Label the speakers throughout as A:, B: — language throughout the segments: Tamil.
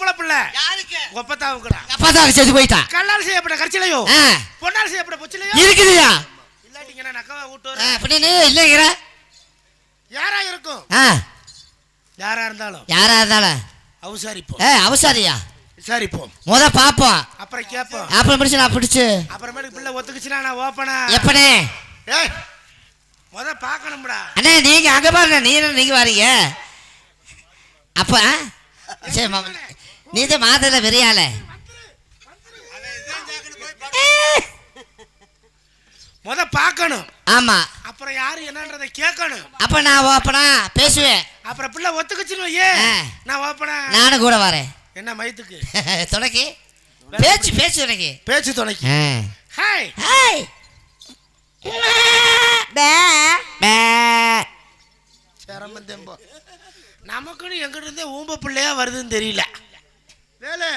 A: பொம்பளை பிள்ளை
B: யாருக்கு
A: ஒப்பத்தாவுக்குடா
C: அப்பதாக்கு செத்து போயிட்டா
A: கல்லால் செய்யப்பட்ட கரிச்சிலையோ பொன்னால் செய்யப்பட்ட பொச்சிலையோ
C: இருக்குதுயா
A: இல்லாட்டிங்க நக்கவா விட்டு
C: அப்படின்னு இல்லைங்கிற
A: யாரா இருக்கும் யாரா இருந்தாலும் அவசாரிப்போம்
C: அவசாரியா
A: விசாரிப்போம்
C: முத பாப்போம்
A: அப்புறம் கேட்போம்
C: அப்புறம் பிடிச்சு நான் பிடிச்சு
A: அப்புறமேட்டு பிள்ளை ஒத்துக்குச்சுன்னா நான் ஓப்பனா
C: எப்பனே
A: ஏய் முத பார்க்கணும்டா
C: அண்ணே நீங்க அங்க பாருங்க நீங்க வாரீங்க அப்ப சரி நீ தான் மாதல பெரியால
A: முத பார்க்கணும்
C: ஆமா
A: அப்புறம் யாரு என்னன்றதை கேட்கணும்
C: அப்ப நான் ஓப்பனா பேசுவேன்
A: அப்புறம் பிள்ளை ஒத்துக்குச்சுன்னு வையே நான் ஓப்பனா
C: நானும் கூட வரேன்
A: என்ன மயத்துக்கு
C: துணைக்கு பேச்சு துணைக்கு
A: பேச்சு துணைக்கு ஹாய்
C: ஹாய்
A: சேரம்பந்தேம்போ நமக்குன்னு எங்கிட்ட இருந்தே ஊம்ப பிள்ளையா வருதுன்னு தெரியல வேலை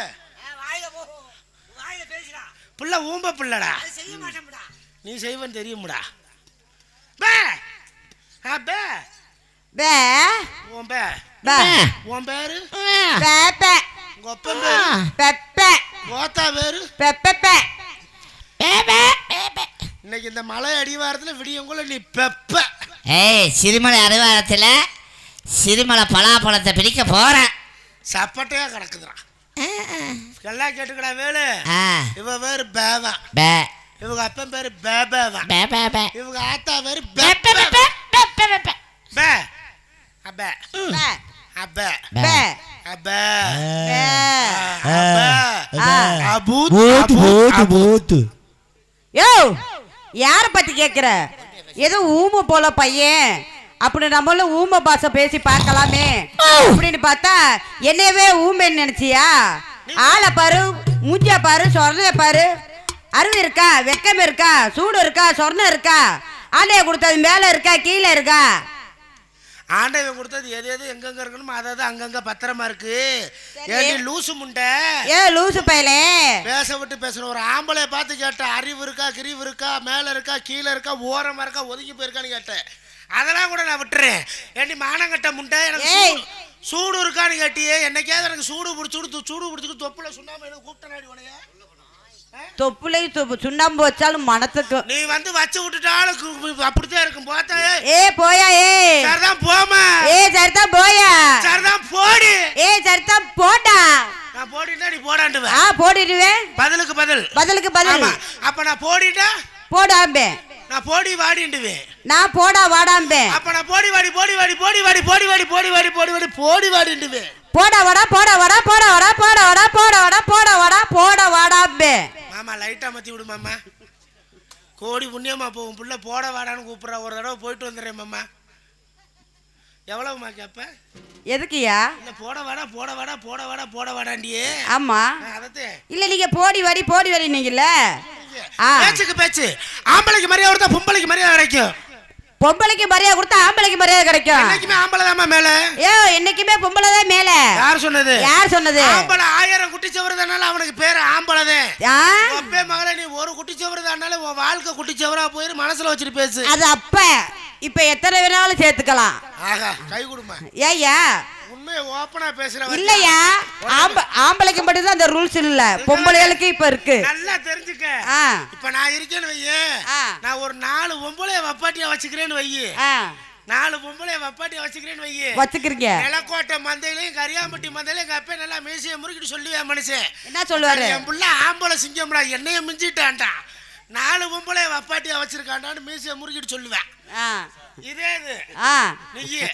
A: பிள்ளை ஊம்ப பிள்ளைடா நீ செய்வன்னு தெரியும்டா பே பே
D: பே
A: உன் பே
D: பே
A: உன் பேரு
D: பே பே
A: உங்க அப்பன் பேரு
D: பெப்பே
A: ஓத்தா பேரு
D: பெப்பே
A: இன்னைக்கு இந்த மலை அடிவாரத்துல விடியங்குள்ள நீ பெப்ப
C: சிறுமலை அடிவாரத்துல சிறுமலை பலாப்பழத்தை பிடிக்க போறேன்
A: சப்பட்டையா கிடக்குதுறான் எல்லாம் கேட்டுக்கடா வேலு இவ பேரு பேவா இவங்க அப்பன் பேரு பேபேவா இவங்க ஆத்தா பேரு
D: யார பத்தி கேக்குற ஏதோ ஊமை போல பையன் அப்படி நம்மள ஊமை பாச பேசி பார்க்கலாமே அப்படின்னு பார்த்தா என்னவே ஊமைன்னு நினைச்சியா ஆளை பாரு மூஞ்சியா பாரு சொர்ணைய பாரு அறிவு இருக்கா வெக்கம் இருக்கா சூடு இருக்கா சொர்ணம் இருக்கா ஆண்டைய கொடுத்தது மேல இருக்கா கீழே இருக்கா
A: ஆண்டவன் கொடுத்தது எது எது எங்கெங்க இருக்கணுமோ அதாவது அங்கங்க பத்திரமா இருக்கு ஏடி லூசு முண்டை
D: லூசு பயலே
A: பேச விட்டு பேசுற ஒரு ஆம்பளை பார்த்து கேட்டேன் அறிவு இருக்கா கிரிவு இருக்கா மேல இருக்கா கீழே இருக்கா ஓரமா இருக்கா ஒதுங்கி போயிருக்கான்னு கேட்டேன் அதெல்லாம் கூட நான் விட்டுறேன் ஏண்டி மானங்கட்ட முண்டை எனக்கு சூடு இருக்கான்னு கேட்டியே என்னைக்காவது எனக்கு சூடு பிடிச்சிட்டு தொப்புல சுண்ணாம எனக்கு கூப்பிட்டனாடி உனைய
D: தொப்புலை சுண்ணாம்பு வச்சாலும் மனத்துக்கு
A: நீ வந்து வச்சு விட்டுட்டாலும் அப்படித்தான் இருக்கும் போத்தா
D: போயா
A: சரிதான் போமா
D: சரிதான் போயா
A: சரிதான் போடி
D: சரிதான் போடா
A: நான் போடிட்டா நீ போடாண்டுவே
D: போடிடுவேன்
A: பதிலுக்கு பதில் அப்ப நான் போடிட்டா
D: போடாம்பே
A: நான் போடி வாடிண்டுவேன்
D: நான் போடா வாடாம்பே
A: அப்ப நான் போடி வாடிண்டுவேன்
D: போடா வாடாம்பே
A: மாமா லைட்டா மத்தி விடு மாமா கோடி புண்ணியமா போகும் புள்ள போட வாடான்னு கூப்பிடுற ஒரு தடவை போயிட்டு வந்துடுறேன் மாமா எவ்வளவுமா கேப்ப
D: எதுக்குயா
A: இல்ல போட வாடாண்டியே
D: ஆமா
A: அதத்தே
D: இல்ல நீங்க போடி வாடி நீங்கல்ல
A: பேச்சுக்கு பேச்சு ஆம்பளைக்கு மரியாதை கொடுத்தா பொம்பளைக்கு மரியாதை கிடைக்கும்
D: பொம்பளைக்கு மரியாதை கொடுத்தா ஆம்பளைக்கு மரியாதை கிடைக்கும்
A: என்னைக்குமே ஆம்பளை தான் மேல
D: என்னைக்குமே பொம்பளை தான் மேல யார் சொன்னது
A: ஆம்பளை 1000 குட்டி சவரதானால அவனுக்கு பேரு ஆம்பளதே அப்பே மகளே நீ ஒரு குட்டி சவரதானால உன் வாழ்க்கை குட்டி சவரா போயிரு மனசுல வச்சிட்டு பேசு
D: அது அப்ப இப்ப எத்தனை வேணாலும் சேர்த்துக்கலாம்
A: ஆஹா கை குடுமா
D: ஏய்யா
A: உண்மையை ஓபனா பேசுறவ
D: இல்லையா ஆம்பளைக்கு மட்டும் தான் அந்த ரூல்ஸ் இல்ல பொம்பளைகளுக்கு இப்ப இருக்கு
A: நல்லா தெரிஞ்சுக்க இப்ப நான் இருக்கேன்னு வையே நான் ஒரு 4 பொம்பளைய வப்பாட்டியா வச்சுக்கிறேன்னு வையே 4 பொம்பளைய வப்பாட்டியா வச்சுக்கிறேன்னு வையே
D: வச்சுக்கிறீங்க
A: நிலக்கோட்டை மந்தையிலையும் கரியாம்பட்டி மந்தையிலையும் எங்க அப்பா நல்லா மீசையை முறுக்கிட்டு சொல்லுவேன் மனுஷன்
D: என்ன சொல்லுவாரு
A: என் புள்ள ஆம்பளை சிங்கம்டா என்னைய மிஞ்சிட்டான்டா 4 பொம்பளைய வப்பாட்டியா வச்சிருக்காண்டான்னு மீசையை முறுக்கிட்டு சொல்லுவேன் இதே இது நீயே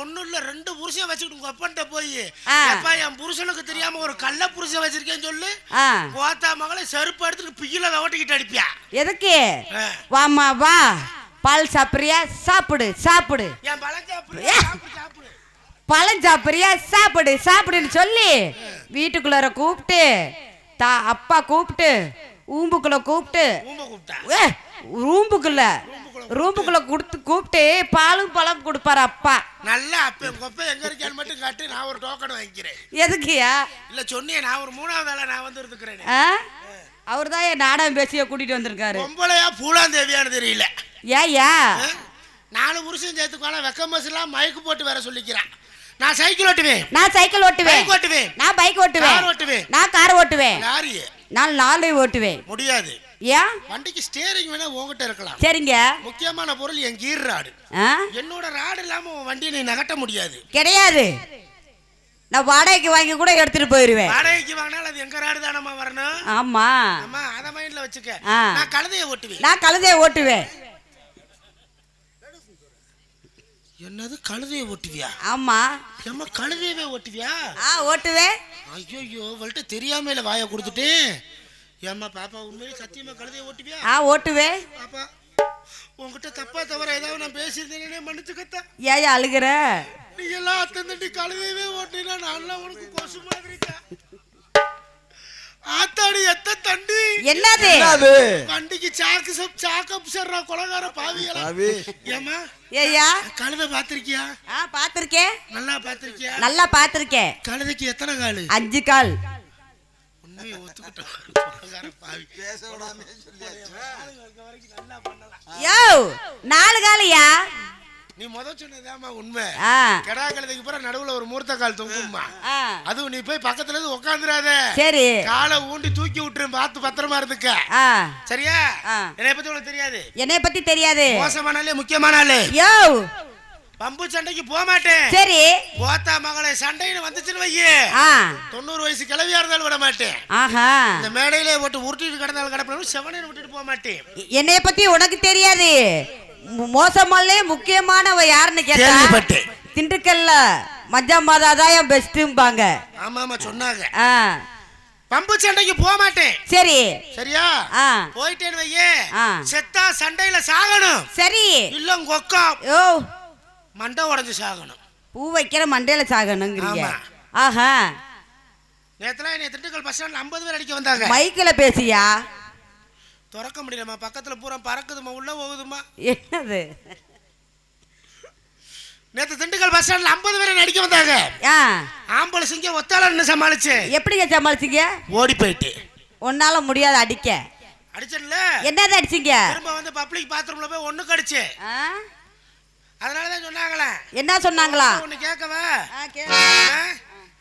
A: ஒன்னும் இல்ல 2 புருஷன் வச்சுக்கிட்டு உங்க அப்பன்ட்ட போய் எப்பா என் புருஷனுக்கு தெரியாம ஒரு கள்ள புருஷன் வச்சிருக்கேன்னு சொல்லு கோத்தா மகளை செருப்பு எடுத்துட்டு பியில ஓட்டிக்கிட்டு அடிப்பியா
D: எதுக்கு வாமா வா பால் சாப்பிடுறியா சாப்பிடு
A: என்
D: பழம் சாப்பிடுறியா சாப்பிடுன்னு சொல்லி வீட்டுக்குள்ளார கூப்பிட்டு அப்பா கூப்பிட்டு ஊம்புக்குள்ள கூப்பிட்டு ரூம்புக்குள்ள கூப்பிட்டு பாலும் பழம் கொடுப்பாரு அப்பா.
A: நல்லா அப்ப உங்க அப்பா எங்க இருக்கான்னு மட்டும் காட்டி நான் ஒரு டோக்கன் வாங்கிக்கிறேன்.
D: எதுக்குயா?
A: இல்ல சொன்னியே நான் ஒரு 3வது ஆளா நான் வந்து இருந்துக்கிறேன்.
D: அவர்தான் என் நாடகம் பேசிய கூட்டிட்டு வந்திருக்காரு.
A: பொம்பளையா பூலாந்தேவியான்னு தெரியல.
D: ஏயா
A: 4 புருஷன் சேர்த்துக்கான வெக்கம் பஸ்லாம் மைக்கு போட்டு வேற சொல்லிக்கிறான். நான் சைக்கிள் ஓட்டுவேன்.
D: நான் சைக்கிள் ஓட்டுவேன்.
A: பைக் ஓட்டுவேன்.
D: நான் பைக் ஓட்டுவேன்.
A: கார் ஓட்டுவேன்.
D: நான் கார் ஓட்டுவேன்.
A: லாரி.
D: நான் லாரி ஓட்டுவேன்.
A: முடியாது.
D: ஏன்?
A: வண்டிக்கு ஸ்டீரிங் வேணா உன்கிட்ட இருக்கலாம்.
D: சரிங்க.
A: முக்கியமான பொருள் என் கீர் ராடு. என்னோட ராடு இல்லாம உன் வண்டியை நீ நகட்ட முடியாது.
D: கிடையாது. நான் வாடகைக்கு வாங்கி கூட எடுத்துட்டு போயிருவேன்.
A: வாடகைக்கு வாங்கினாலும் அது எங்க ராடு தானம்மா வரணும்.
D: ஆமா.
A: அம்மா அத மைண்ட்ல வச்சுக்க. நான் கழுதையை ஓட்டுவேன்.
D: நான் கழுதையை ஓட்டுவேன்.
A: என்னது கழுதையை ஓட்டுவியா?
D: ஆமா.
A: ஏம்மா கழுதையவே ஓட்டுவியா?
D: ஓட்டுவேன்.
A: ஐயோ இவள்கிட்ட தெரியாமல வாயை கொடுத்துட்டேன். ஏம்மா பாப்பா உண்மையிலே சத்தியமா கழுதையை ஓட்டுவியா?
D: ஓட்டுவேன்.
A: பாப்பா உன்கிட்ட தப்பா தவற ஏதாவது நான் பேசியிருந்தேனே மன்னிச்சுக்கத்தா.
D: ஏன் அழுகுற?
A: நீ எல்லாம் அத்தந்தட்டி கழுதையவே ஓட்டினா நான் உனக்கு கொசு மாதிரிக்கா. ஆத்தாடி எத்த தண்டி.
D: என்னது?
A: வண்டிக்கு சாக்கப் சர்றா கொலகார பாவிகளா. ஏமா
D: ஏயா
A: கழுதை பாத்திருக்கியா?
D: பாத்திருக்கேன்.
A: நல்லா பாத்திருக்கியா?
D: நல்லா பாத்திருக்கேன்.
A: கழுதைக்கு எத்தனை கால்? 5
D: கால்.
A: உண்மையை ஒத்துக்கிட்டோம். கொலகார பாவி பேச விடாம நல்லா பண்ணலாம்.
D: யோ 4 காலையா?
A: நீ சொன்னதாமா உண்மை. கெடா கழுதைக்கு பூரா நடுவுல ஒரு மூர்த்த கால் தொங்கும்மா. அதுவும் நீ போய் பக்கத்துல இருந்து உட்காந்துராத. சரி. காலை ஊண்டி தூக்கி விட்டுரும். பார்த்து பத்திரமா இருந்துக்க. சரியா? என்னைய பத்தி உனக்கு தெரியாது. என்னைய பத்தி தெரியாது. மோசமானாலே முக்கியமானாலே. யோ பம்பு சண்டைக்கு போக மாட்டேன். சரி. போத்தா மகளே சண்டைன்னு வந்துச்சுன்னு வையே 90 வயசு கிழவியா இருந்தாலும் விட மாட்டேன். இந்த மேடையிலே போட்டு உருட்டிட்டு கிடந்தாலும் கிடப்பணும். செவனேன்னு விட்டுட்டு போக மாட்டேன். என்னைய பத்தி உனக்கு தெரியாது. மோசமாலே முக்கியமானவ யாருன்னு கேட்டா திண்டுக்கல்ல மஞ்சா மாதா தான் என் பெஸ்ட்பாங்க. ஆமா ஆமா சொன்னாங்க. பம்பு சண்டைக்கு போக மாட்டேன். சரி. சரியா? போயிட்டேன்னு வையே செத்தா சண்டையில சாகணும். சரி. இல்ல கொக்கா ஓ மண்டை உடைஞ்சு சாகணும். பூ வைக்கிற மண்டையில சாகணுங்கிறீங்க. ஆஹா. நேத்துல என்னை திண்டுக்கல் பஸ் ஸ்டாண்ட்ல 50 பேர் அடிக்க வந்தாங்க. மைக்கில பேசியா? திறக்க முடியலமா. பக்கத்துல பூரா பறக்குதுமா. உள்ள போகுதுமா. என்னது? நேத்து திண்டுக்கல் பஸ் ஸ்டாண்ட்ல 50 பேரை நடிக்க வந்தாங்க. ஆம்பளை சிங்க ஒத்தாளன்னு சமாளிச்சு. எப்படிங்க சமாளிச்சீங்க? ஓடி போயிட்டு. உன்னால முடியாது அடிக்க. அடிச்சல. என்னது அடிச்சீங்க? திரும்ப வந்து பப்ளிக் பாத்ரூம்ல போய் ஒண்ணு கடிச்சு. அதனால தான் சொன்னாங்களே. என்ன சொன்னாங்களா? ஒண்ணு கேக்கவா?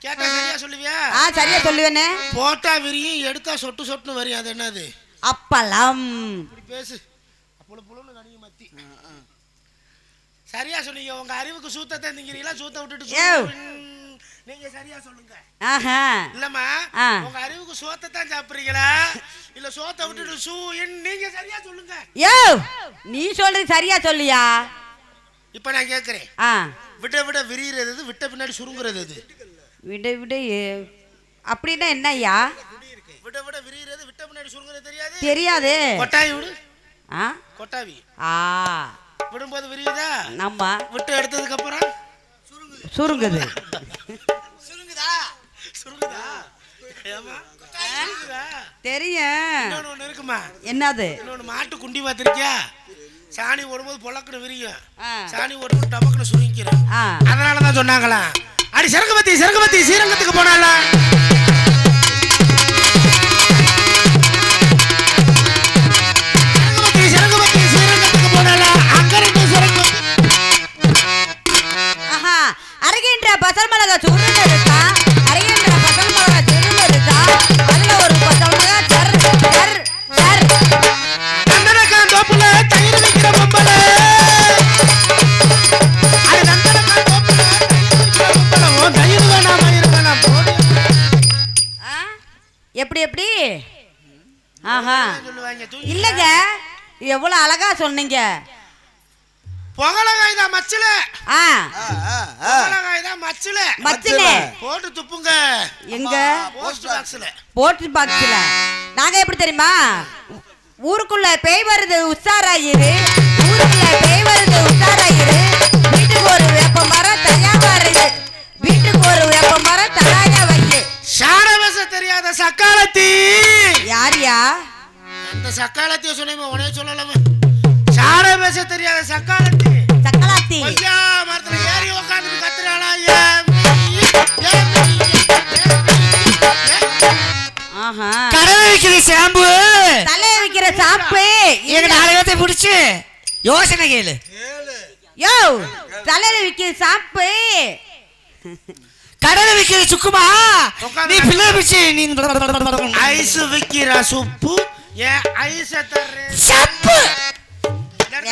A: கேட்டா சரியா சொல்லுவியா? சரியா சொல்லுவேனே. போட்டா விரியும் எடுத்தா சொட்டு சொட்டுன்னு வரும். அது என்னது? அப்பளம். இப்படி பேசு. அப்பள புளன்னு கனிய மத்தி. சரியா சொன்னீங்க. உங்க அறிவுக்கு சூத்தத்தை திங்கறீங்களா? சூத்த விட்டுட்டு நீங்க சரியா சொல்லுங்க. இல்லம்மா உங்க அறிவுக்கு சோத்தை தான் சாப்பிடுறீங்களா இல்ல சோத்தை விட்டுட்டு நீங்க சரியா சொல்லுங்க. நீ சொல்றது சரியா சொல்லியா? இப்ப நான் கேக்குறேன். விட விட விரிகிறது விட்ட பின்னாடி சுருங்குறது எது? விட விட அப்படின்னா என்னய்யா? விட விட விரிகிறது விட்ட பின்னாடி சுருங்குறது தெரியாது? தெரியாது. கொட்டாவி விடு. கொட்டாவி விடும்போது விரியுதா? ஆமா. விட்டு எடுத்ததுக்கு அப்புறம் சுருங்குது. சுருங்குதா? சுருங்குதா? தெரியும். இன்னொன்னு ஒண்ணு இருக்குமா? என்னது? இன்னொன்னு மாட்டு குண்டி பாத்திருக்கியா? சாணி ஓடும்போது பொழக்குன்னு விரியும். சாணி ஓடும்போது டமக்குன்னு சுருங்கிக்கிறேன். அதனாலதான் சொன்னாங்களா அடி சரங்கபத்தி சரங்கபத்தி ஸ்ரீரங்கத்துக்கு போனால சரங்கபத்தி ஸ்ரீரங்கத்துக்கு போனால அங்கிருந்து அருகின்ற பசல் மிளகா சுருன்னு இருக்கா. அருகின்ற பசல் மிளகா சுருன்னு இருக்கா. அதுல ஒரு பசல் மிளகா சர் சர் சர் நந்தனக்கா தோப்புல தயிர் வைக்கிற பொம்பளை. அது நந்தனக்கா தோப்புல தயிர் வைக்கிற பொம்பளை. தயிர் வேணாம் மயிர் வேணாம் போடு. எப்படி எப்படி? இல்லங்க எவ்வளவு அழகா சொன்னீங்க. புகழகாய் தான் மச்சில. புகழகாய் தான் மச்சில. மச்சில போட்டு துப்புங்க. எங்க? போஸ்ட் பாக்ஸ்ல. போஸ்ட் பாக்ஸ்ல. நாங்க எப்படி தெரியுமா? ஊருக்குள்ள பேய் வருது உஷாராயிரு. ஊருக்குள்ள பேய் வருது உஷாராயிரு. வீட்டுக்கு ஒரு வேப்ப மரம் தயாரா இருக்கு. வீட்டுக்கு ஒரு வேப்ப மரம் தயாரா வைக்கு. சாரவச தெரியாத சக்காலத்தி. யாரியா? அந்த சக்காலத்திய சொன்னேமே உடனே சொல்லலாமே. சாரவச தெரியாத சக்காலத்தி. சக்காலத்தி. ஐயா மரத்துல ஏறி உட்கார்ந்து கத்துறாளா? கடை வைக்கிற ஷாம்பு தலை வைக்கிற சாப்பு. எங்க 4 பேர்த்தை பிடிச்சு யோசனை கேளு. யோ தலையில வைக்கிற சாப்பு
C: கடலை விக்கிற சுக்குமா நீ பிள்ளை பிச்சு நீ
A: ஐஸ் விக்கிற சுப்பு ஏன் ஐஸ்
C: சப்பு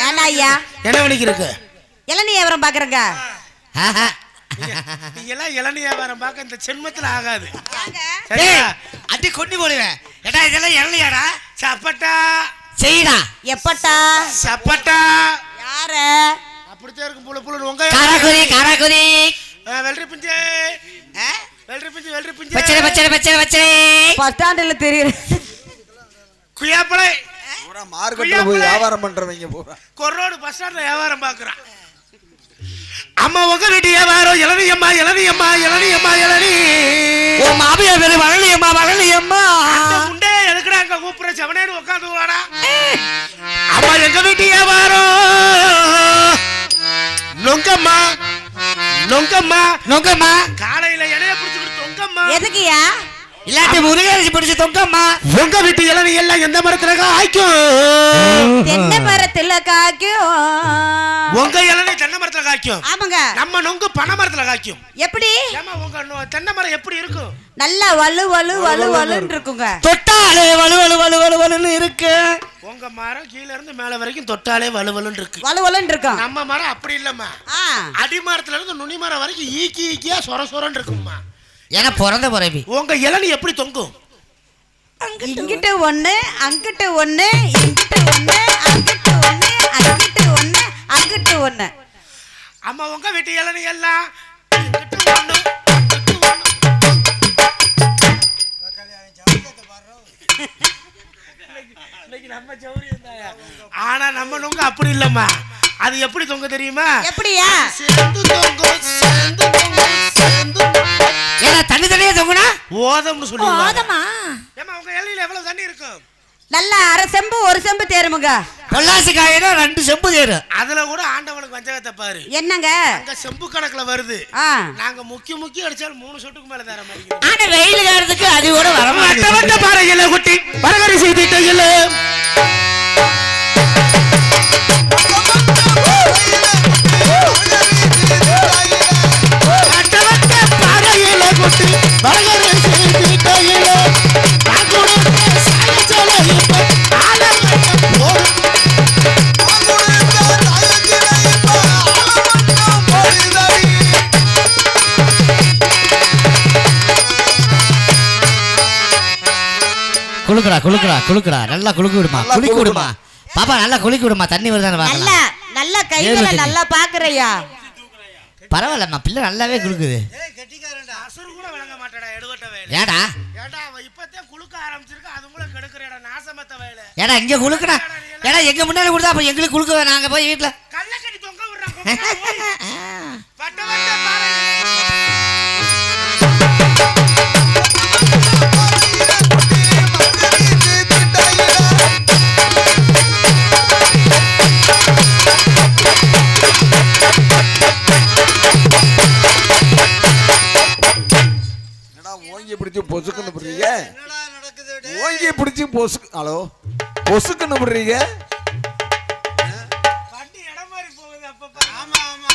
D: ஏன்னா ஐயா
A: என்ன வலிக்கு இருக்கு
D: இளநீ வியாபாரம் பாக்குறங்க
A: நீங்க எல்லாம் இளநீ வியாபாரம் பார்க்க இந்த சென்மத்துல ஆகாது
C: அடி கொண்டு போடுவேன் ஏடா இதெல்லாம் இளநியாடா
A: சப்பட்டா
C: செய்யடா
D: எப்பட்டா
A: சப்பட்டா
D: யார
A: அப்படித்தான் இருக்கும் புள்ள புள்ள உங்க
C: காராகுரி
A: வெள்ளரி பிஞ்சு வெள்ளரி பிஞ்சு
C: பச்சை பச்சை பச்சை பச்சை
D: பஸ் ஸ்டாண்ட்ல தெரியுது
A: குயாப்பளை
B: பூரா மார்க்கெட்ல போய் வியாபாரம் பண்றவங்க பூரா
A: கொரோடு பஸ் ஸ்டாண்ட்ல வியாபாரம் பாக்குறான் அம்மா உங்க வீட்டு வியாபாரம் இளநியம்மா இளநியம்மா இளநியம்மா இளநி
C: ஓ மாமியா பேரு வளலியம்மா வளலியம்மா
A: முண்டே எதுக்குடா அங்க கூப்பிடுற செவனேன்னு உட்காந்து வாடா அம்மா எங்க வீட்டு வியாபாரம் நொங்கம்மா நொங்கம்மா
C: நொங்கம்மா
A: காலையில இலைய புடிச்சுக்கிட்டு தொங்கம்மா
D: எதுக்குயா
C: இல்லாட்டி முருகரிசி பிடிச்சு தொங்கம்மா
A: உங்க வீட்டு இளநி எல்லாம் எந்த மரத்துல காய்க்கும்
D: தென்னை மரத்துல காய்க்கும்
A: உங்க இளநி தென்னை மரத்துல காய்க்கும்
D: ஆமாங்க
A: நம்ம நொங்கு பனை மரத்துல காய்க்கும்
D: எப்படி
A: ஏமா உங்க தென்னை மரம் எப்படி இருக்கும்
D: நல்லா வலு வலு வலு வலுன்னு இருக்குங்க
C: தொட்டாலே வலு வலு வலு வலு வலுன்னு இருக்கு
A: உங்க மரம் கீழ இருந்து மேல வரைக்கும் தொட்டாலே வலு வலுன்னு இருக்கு
D: வலு வலுன்னு இருக்கும்
A: நம்ம மரம் அப்படி இல்லம்மா அடி மரத்துல இருந்து நுனி மரம் வரைக்கும் ஈக்கி ஈக்கியா சொர சொரன்னு இருக்கும்மா
C: ஏன்னா பிறந்த பிறவி
A: உங்க இளநி எப்படி தொங்கும்
D: இங்கிட்ட ஒண்ணு அங்கிட்ட ஒண்ணு இங்கிட்ட ஒண்ணு அங்கிட்ட ஒண்ணு அங்கிட்ட ஒண்ணு அங்கிட்ட ஒண்ணு
A: அம்மா உங்க வீட்டு இளநி எல்லாம் இங்கிட்டு ஒண்ணு அங்கிட்டு ஒண்ணு இன்னைக்கு நம்ம ஜவுரியம் தாயா ஆனா நம்ம நொங்க அப்படி இல்லம்மா அது எப்படி தொங்க தெரியுமா
D: எப்படியா
A: சேர்ந்து தொங்கும் சேர்ந்து தொங்கும் சேர்ந்து
C: ஏன்னா தண்ணி தண்ணியே தொங்குனா
A: ஓதம்னு சொல்லுவாங்க
D: ஓதமா
A: ஏமா உங்க இளநில எவ்வளவு தண்ணி இருக்கும்
D: நல்ல அரை செம்பு ஒரு செம்பு தேருமுங்க
C: பொள்ளாசி காயினா 2 செம்பு தேரும்
A: அதுல கூட ஆண்டவனுக்கு வஞ்சகத்தை பாரு
D: என்னங்க
A: அங்க செம்பு கணக்குல வருது நாங்க முக்கி அடிச்சாலும் 3 சொட்டுக்கு மேல தர மாதிரி
C: ஆனா வெயில் காலத்துக்கு அது கூட வர
A: வட்ட வட்ட பாறையில குட்டி வரகரி செய்திட்டையில வட்ட வட்ட பாறையில குட்டி வரகரி செய்திட்டையில
C: குளுக்குடா நல்லா குளுக்கு விடுமா பாப்பா நல்லா குளிக்க விடுமா தண்ணி வருதான்னு
D: நல்லா நல்லா கையில நல்லா பாக்குறியா
C: பரவாயில்லம்மா பிள்ளை நல்லாவே குளுக்குது
A: அசுறு கூட விளங்க மாட்டடா எடுவட்ட வேலை
C: ஏடா
A: ஏடா அவ இப்பதே குளுக்க ஆரம்பிச்சிருக்க அது கூட கெடுக்கறடா நாசமத்த வேலை
C: ஏடா இங்க குளுக்குடா ஏடா எங்க முன்னாடி கொடுத்தா அப்ப எங்களுக்கு குளுக்க நாங்க போய் வீட்ல
A: கள்ளக்கடி தொங்க விடுறாங்க வட்ட வட்ட பாறை
B: பொசுக்குன்னு புடுறீங்க ஓங்கி பிடிச்சி பொசுக்கு ஹலோ பொசுக்குன்னு புடுறீங்க
A: வண்டி இடம் மாதிரி போகுது அப்பப்ப
E: ஆமா ஆமா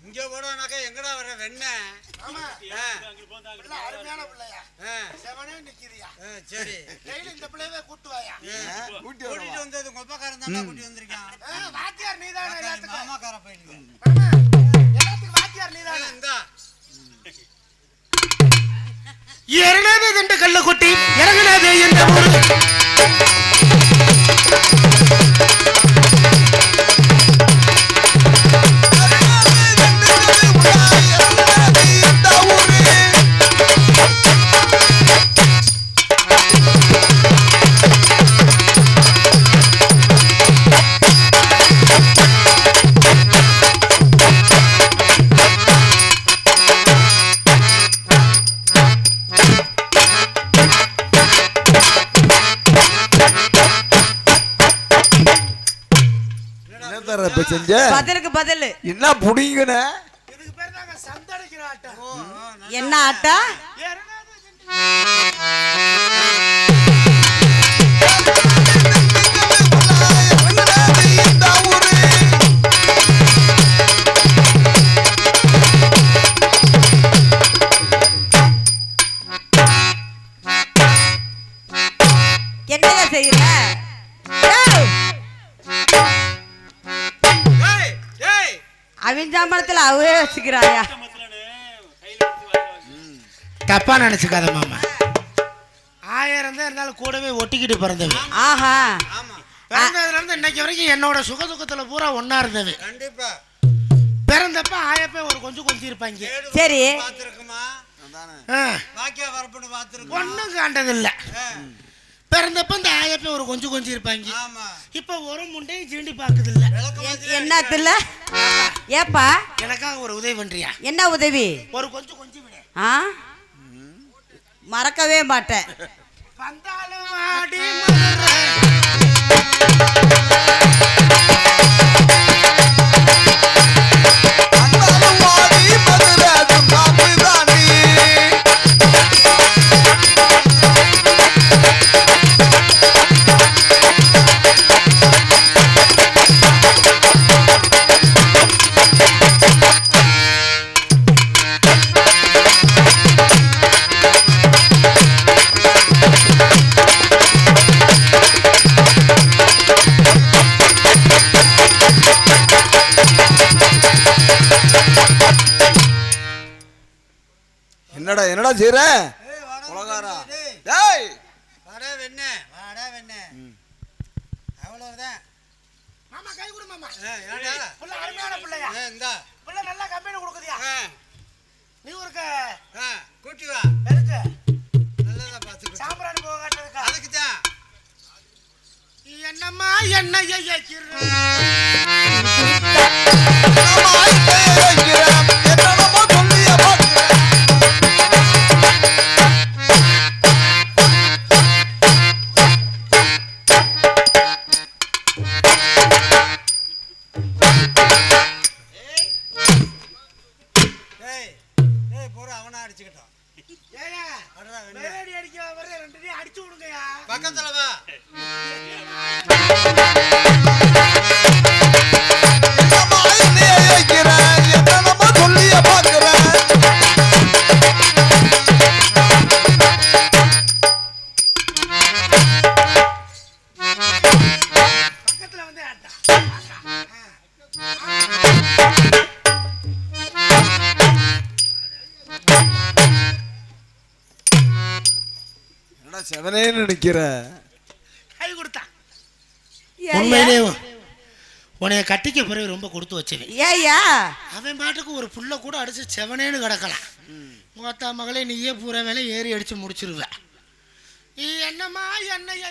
E: இங்க போடுவானாக்கா எங்கடா வர வெண்ணெய்
A: அருமையான பிள்ளையா செவனே நிக்கிறியா
E: சரி
A: டெய்லி இந்த பிள்ளையவே கூட்டுவாயா
E: கூட்டிட்டு வந்தது கொப்பக்காரன் தான் கூட்டி வந்திருக்கான்
A: வாத்தியார் நீதானே எல்லாத்துக்கும்
E: மாமாக்கார பையனுக்கு
A: எல்லாத்துக்கும் வாத்தியார் நீதானே
E: இந்தா
A: இறங்காதே தண்டு கல்ல கொட்டி இறங்கினாதே என்ற ஊரு
D: பதிலுக்கு பதில்
B: என்ன புடிங்கன
A: இதுக்கு பேர் தாங்க சந்தடிக்கிற ஆட்டம்
D: என்ன ஆட்டா என்னங்க செய்யற? அவன் சாம்பளத்துல அவரே வச்சுக்கிறாயா?
A: தப்பா நினைச்சுக்காத மாமா. 1000 தான் இருந்தாலும் கூடவே ஒட்டிக்கிட்டு பிறந்தவன்.
D: ஆஹா,
A: பிறந்ததுல இருந்து இன்னைக்கு வரைக்கும் என்னோட சுகதுக்கத்துல பூரா ஒன்னா இருந்தது.
E: கண்டிப்பா
A: பிறந்தப்ப ஆயப்பே ஒரு கொஞ்சம் கொஞ்சம் இருப்பாங்க.
D: சரி,
E: பாத்துருக்குமா? பாக்கியா வரப்புன்னு பாத்துருக்கு.
A: ஒண்ணும் காண்டதில்ல. பிறந்தப்ப இந்த ஆயப்பே ஒரு கொஞ்சம் கொஞ்சம் இருப்பாங்க.
E: ஆமா.
A: இப்ப ஒரு முண்டையும் சீண்டி பாக்குது இல்ல.
D: என்னத்துல? ஏப்பா,
A: எனக்காக ஒரு உதவி பண்றியா?
D: என்ன உதவி?
A: ஒரு கொஞ்சம் கொஞ்சம் விடு.
D: மறக்கவே மாட்டேன்.
A: வந்தாலும் ஆடி மதுரை.
B: என்னடா செய்ற? உலகாரா டேய்
E: வாடா வெண்ணே, வாடா வெண்ணே. அவ்வளவுதான்.
A: மாமா கை கொடு மாமா.
E: ஏடா
A: புள்ள அருமையான புள்ளையா?
E: இந்தா
A: புள்ள நல்லா கம்பெனி கொடுக்குதியா? நீ ஒருக்க
E: கூட்டி வா.
A: எதுக்கு?
E: நல்லதா பாத்துக்க.
A: சாம்பிராணி போக காட்டுறதுக்கா?
E: அதுக்கு தான்.
A: என்னம்மா என்னைய ஏக்கிற?
E: பக்கத்துல வா.
A: பக்கத்துல வந்து ஆட்டா.
B: என்னடா செவனேன்னு நிக்கிற?
A: கை கொடுத்தான். உண்மையிலே உனைய கட்டிக்க பிறகு ரொம்ப கொடுத்து வச்சவன்.
D: ஏய்யா,
A: அவன் பாட்டுக்கு ஒரு புள்ள கூட அடிச்சு செவனேன்னு கிடக்கலாம். மூத்தா மகளே நீயே பூரா வேலை ஏறி அடிச்சு முடிச்சிருவ. என்னம்மா என்னைய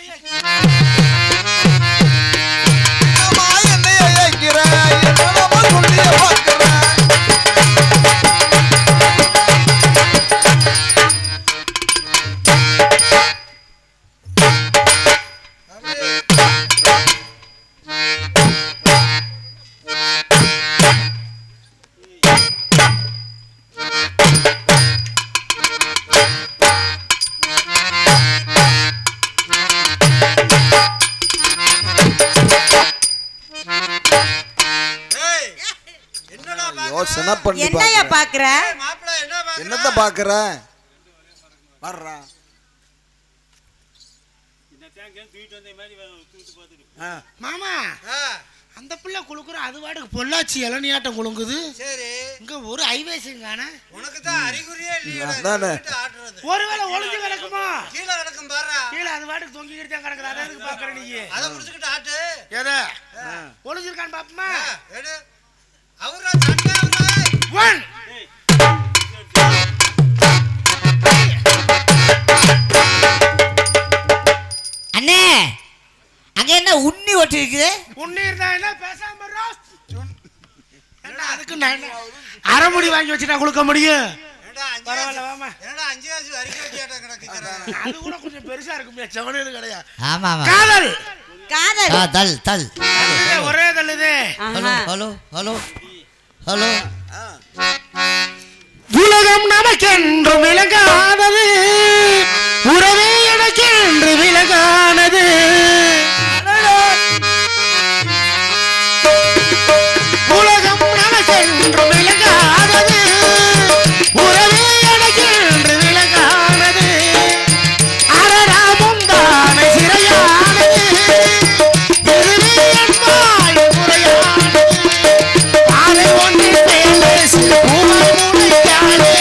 D: என்னையா பாக்குற?
B: என்னத்த பாக்குற? வர்றா
A: மாமா, அந்த பிள்ளை குளுக்குற அது வாட்டுக்கு பொள்ளாச்சி இளநியாட்டம் குலுங்குது.
E: சரி,
A: இங்க ஒரு ஐவேசிங் காண.
E: உனக்கு தான் அறிகுறியே இல்லையா?
A: ஒருவேளை ஒளிஞ்சு கிடக்குமா?
E: கீழே கிடக்கும் பாரு.
A: கீழே அது வாட்டுக்கு தொங்கிக்கிட்டு தான் கிடக்குது. அதை எதுக்கு பாக்குற நீ?
E: அதை முடிச்சுக்கிட்டு ஆட்டு.
A: எதை ஒளிஞ்சிருக்கான்னு பாப்போமா?
E: எடு. அவரா சட்டை அவரா.
A: ஒன்
C: அண்ணே, அங்க என்ன உண்ணி ஒட்டி இருக்குது?
A: உண்ணி இருந்தா என்ன பேசாம என்ன? அதுக்கு நான் அரைமுடி வாங்கி வச்சுட்டா கொடுக்க முடியும். பரவாயில்ல வாமா.
E: என்னடா 5 காசு வரிக்க வச்சியாட்ட கிடக்குது.
A: அது கூட கொஞ்சம் பெருசா இருக்குமே. செவனேன்னு கிடையாது.
C: ஆமா ஆமா.
A: காதல்
D: காதல்
C: தல் தல்.
A: ஒரே தள்ளுது.
C: Hello hello hello hello.
A: உலக உலகம் நமக்கென்றும் விளங்காதது, உறவே எனக்கென்று விளங்கானது. உலகம் நமக்கென்றும் விளங்காதது, உறவே எனக்கென்று விளங்கானது. அடடா முந்தானை சிறையானது, இதுவே என் வாழ் முறையானது. பாதை ஒன்றின் மேலே சிறு பூவாய் முளைத்தானே,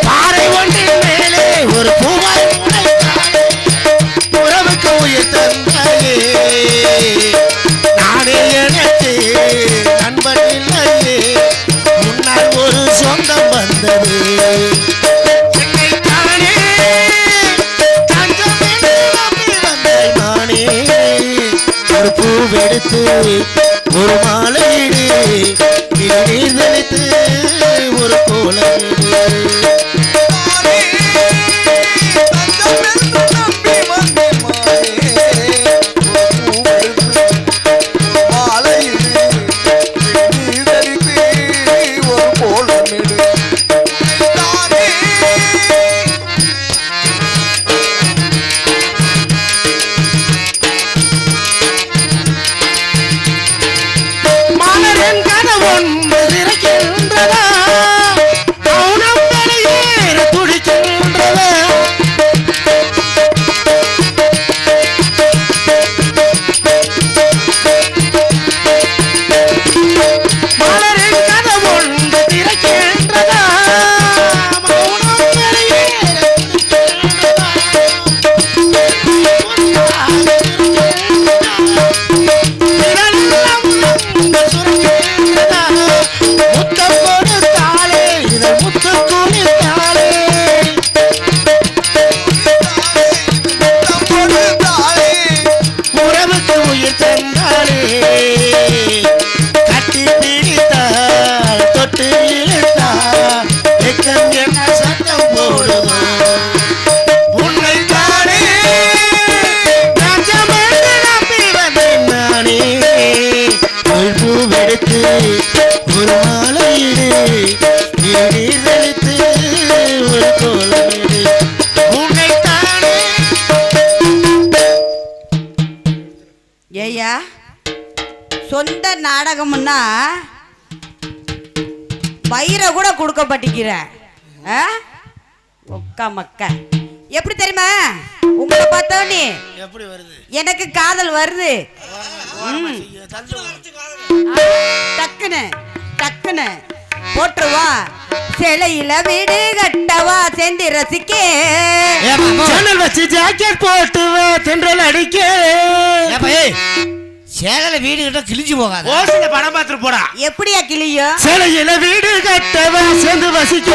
A: பாறை ஒன்றின் மேலே ஒரு பூவாய் முளைத்தானே. உறவுக்கு உயிர் தந்தாயே, நானே எனக்கு நண்பன் இல்லையே, முன்னால் ஒரு சொந்தம் வந்தது. என்னைத்தானே தங்கம் என்று நம்பி வந்தேன் நானே. ஒரு பூவெடுத்து ஒரு மாலையிடு, நீர் தெளித்து ஒரு கோலமிடு. மலரின் கனவொன்று திறக்கின்றதா, மௌனம் வெளியேற துடிக்கின்றதா. மலரின் கனவொன்று திறக்கின்றதா, மௌனம் வெளியேற துடிக்கின்றதா. இதெல்லாம் உங்கள் சுரக்கின்றதா, முத்தம் கொடுத்தாளே, இதை முத்து குளித்தாளே. உறவுக்கு உயிர் தந்தாளே, கட்டி பிடித்தாள், தொட்டு இழுத்தாள், வெக்கம் என்ன சத்தம் போடுதோ. உன்னைத்தானே நெஞ்சமென்று நம்பி வந்தேன் நானே. ஒரு பூவெடுத்து ஒரு மாலையிடு, நீர் தெளித்து ஒரு கோலமிடு. உன்னைத்தானே.
D: ஏய்யா, சொந்த நாடகம்னா வயிறை கூட கொடுக்க மாட்டேங்கிற. ஒக்க மக்க எப்படி தெரியுமா? உங்களை பார்த்தோன்னே
A: எப்படி வருது?
D: எனக்கு காதல் வருது. டக்குன்னு டக்குன்னு போட்டுருவா. சிலையில வீடு கட்டவா சென்று ரசிக்கே,
A: ஜன்னல் வச்சு ஜாக்கெட் போட்டு தென்றல் அடிக்க.
C: சேகல வீடு கிட்ட கிழிஞ்சு போகாது.
A: ஓசில படம் பார்த்துட்டு போடா.
D: எப்படியா கிளியும்?
A: சிலையில வீடு கட்டவா சேர்ந்து வசிக்க,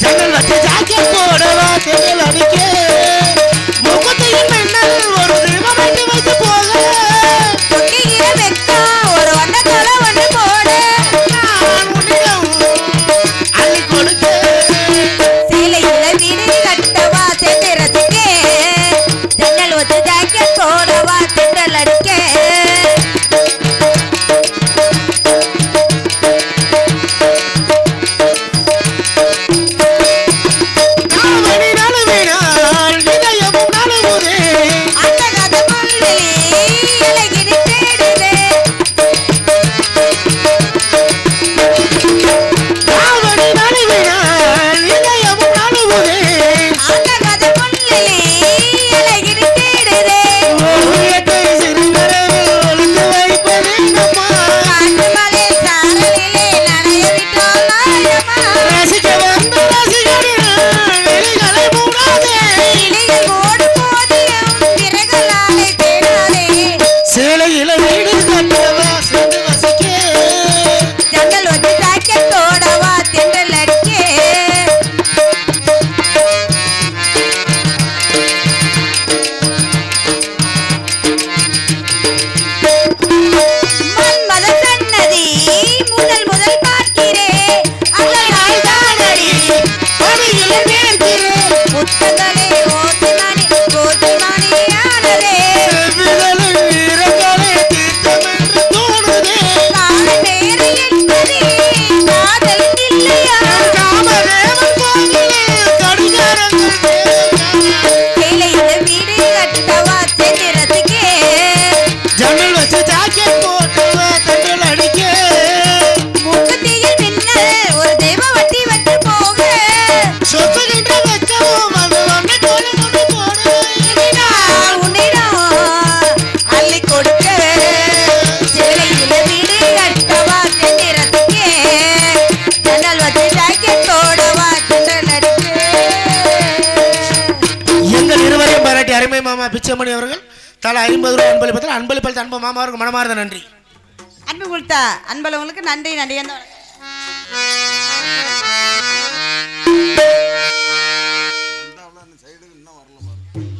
A: ஜன்னல் வச்சு ஜாக்கெட் போடவா தென்றல் அடிக்க. முகத்தையும் மின்னல் ஒரு தீபம் வைத்து வைத்து போக,
D: தொட்டியில வெக்கம் ஒரு வண்ணத்தோட ஒண்ணு போடு.
A: நான் உன்னிடம் அள்ளி கொடுக்க.
D: சிலையில வீடு கட்டவா சென்று ரசிக்கே, ஜன்னல் வச்சு ஜாக்கெட் போடவா தென்றல் அடிக்கே.
A: காவடி நழுவினார் மாமா பிச்சைமணி அவர்கள் தலா 50 ரூபாய் அன்பளிப்பத்தில் அன்பளிப்பளித்த அன்பு மாமா அவருக்கு மனமார்ந்த நன்றி.
D: அன்பு கொடுத்த அன்பளவங்களுக்கு நன்றி நன்றி.
B: சைடு இன்னும் வரல பாரு.